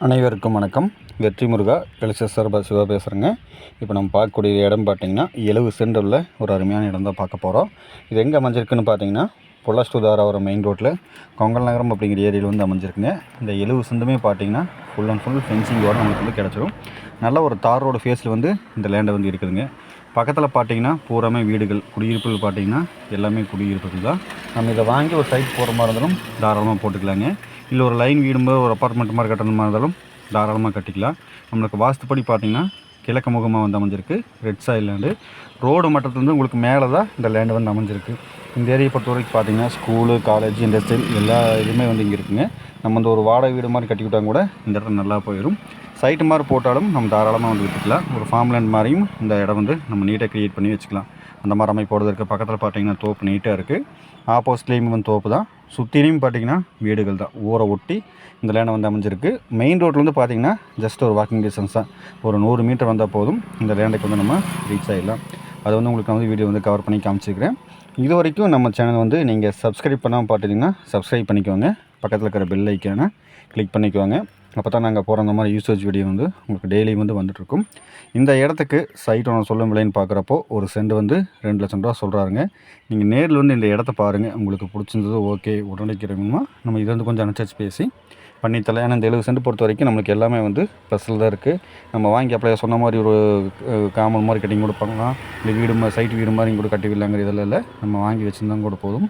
அனைவருக்கும் வணக்கம். வெற்றி முருகா எலிசஸ் சார்பா சிவா பேசுகிறேங்க. இப்போ நம்ம பார்க்கக்கூடிய இடம் பார்த்திங்கன்னா 70 சென்ட் உள்ள ஒரு அருமையான இடம் தான் பார்க்க போகிறோம். இது எங்கே அமைஞ்சிருக்குன்னு பார்த்தீங்கன்னா பொள்ளாச்சி டு தாராபுரம் மெயின் ரோட்டில் கொங்கல் நகரம் அப்படிங்கிற ஏரியாவில் வந்து அமைஞ்சிருக்குங்க. இந்த 70 சென்ட்டுமே பார்த்தீங்கன்னா ஃபுல் அண்ட் ஃபுல் ஃபென்சிங்கோடு நமக்கு வந்து கிடச்சிரும். நல்ல ஒரு தார் ரோடு ஃபேஸில் வந்து இந்த லேண்டை வந்து இருக்குதுங்க. பக்கத்தில் பார்த்தீங்கன்னா பூராமே வீடுகள், குடியிருப்புகள் பார்த்தீங்கன்னா எல்லாமே குடியிருப்புகள் தான். நம்ம இதை வாங்கி ஒரு சைட் போகிற மாதிரி இருந்தாலும் தாராளமாக போட்டுக்கலாங்க. இல்லை ஒரு லைன் வீடும்போது ஒரு அப்பார்ட்மெண்ட் மாதிரி கட்டணும் மாதிரி இருந்தாலும் தாராளமாக கட்டிக்கலாம். நம்மளுக்கு வாஸ்துப்படி பார்த்திங்கன்னா கிழக்கு முகமாக வந்து அமைஞ்சிருக்கு. Red soil land. ரோடு மட்டத்துலேருந்து உங்களுக்கு மேலே தான் இந்த லேண்டு வந்து அமைஞ்சிருக்கு. இந்த ஏரியை பொறுத்த வரைக்கும் பார்த்திங்கன்னா ஸ்கூலு, காலேஜ், இண்டஸ்ட்ரியல் எல்லா இதுவுமே வந்து இங்கே இருக்குங்க. நம்ம வந்து ஒரு வாடகை வீடு மாதிரி கட்டிக்கிட்டாங்க கூட இந்த இடத்துல நல்லா போயிடும். சைட்டு மாதிரி போட்டாலும் நம்ம தாராளமாக வந்து விட்டுக்கலாம். ஒரு ஃபார்ம் லேண்ட் மாதிரியும் இந்த இடம் வந்து நம்ம நீட்டாக க்ரியேட் பண்ணி வச்சுக்கலாம். அந்த மாதிரி அமைப்போடு இருக்குது. பக்கத்தில் பார்த்திங்கன்னா தோப்பு நீட்டாக இருக்குது. ஆப்போசிட்லேயும் வந்து தோப்பு தான். சுற்றிலையும் பார்த்திங்கன்னா வீடுகள் தான். ஊரை ஒட்டி இந்த லேண்டை வந்து அமைஞ்சிருக்கு. மெயின் ரோட்லேருந்து பார்த்திங்கன்னா ஜஸ்ட் ஒரு வாக்கிங் டிஸ்டன்ஸ் தான். ஒரு 100 மீட்டர் வந்தால் போதும் இந்த லேண்டுக்கு வந்து நம்ம ரீச் ஆகிடலாம். அதை வந்து உங்களுக்கு வந்து வீடியோ வந்து கவர் பண்ணி காமிச்சிக்கிறேன். இது வரைக்கும் நம்ம சேனல் வந்து நீங்கள் சப்ஸ்கிரைப் பண்ணாமல் பார்த்துட்டிங்கன்னா சப்ஸ்கிரைப் பண்ணிக்கோங்க. பக்கத்தில் இருக்கிற பெல் ஐக்கானை கிளிக் பண்ணிக்கோங்க. அப்போ தான் நாங்கள் போகிற அந்த மாதிரி யூசேஜ் வீடியோ வந்து உங்களுக்கு டெய்லி வந்து வந்துட்டுருக்கும். இந்த இடத்துக்கு சைட் ஒன்று சொல்லும் விலைன்னு பார்க்குறப்போ ஒரு சென்ட் வந்து 2 லட்சம் ரூபா சொல்கிறாருங்க. நீங்கள் நேரில் வந்து இந்த இடத்த பாருங்கள். உங்களுக்கு பிடிச்சிருந்தது ஓகே, உடனடிக்கிறோமா நம்ம இதை வந்து கொஞ்சம் அனுசரித்து பேசி பண்ணித்தரலாம். ஏன்னா இந்த 70 சென்ட் பொறுத்த வரைக்கும் நம்மளுக்கு எல்லாமே வந்து ப்ளஸில் தான் இருக்குது. நம்ம வாங்கி அப்படியே சொன்ன மாதிரி ஒரு காமன் மாதிரி கட்டிங் கூட பண்ணலாம். இல்லை வீடு சைட் வீடு மாதிரி கூட கட்டி விடலாங்கிற இதெல்லாம் இல்லை. நம்ம வாங்கி வச்சுருந்தா கூட போதும்.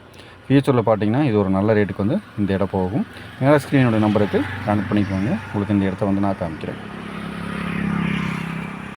ஃபியூச்சரில் பார்த்தீங்கன்னா இது ஒரு நல்ல ரேட்டுக்கு வந்து இந்த இடம் போகும். மேலே ஸ்க்ரீனோட நம்பருக்கு கான்டக்ட் பண்ணிக்கோங்க. உங்களுக்கு இந்த இடத்த வந்து நான் காமிக்கிறேன்.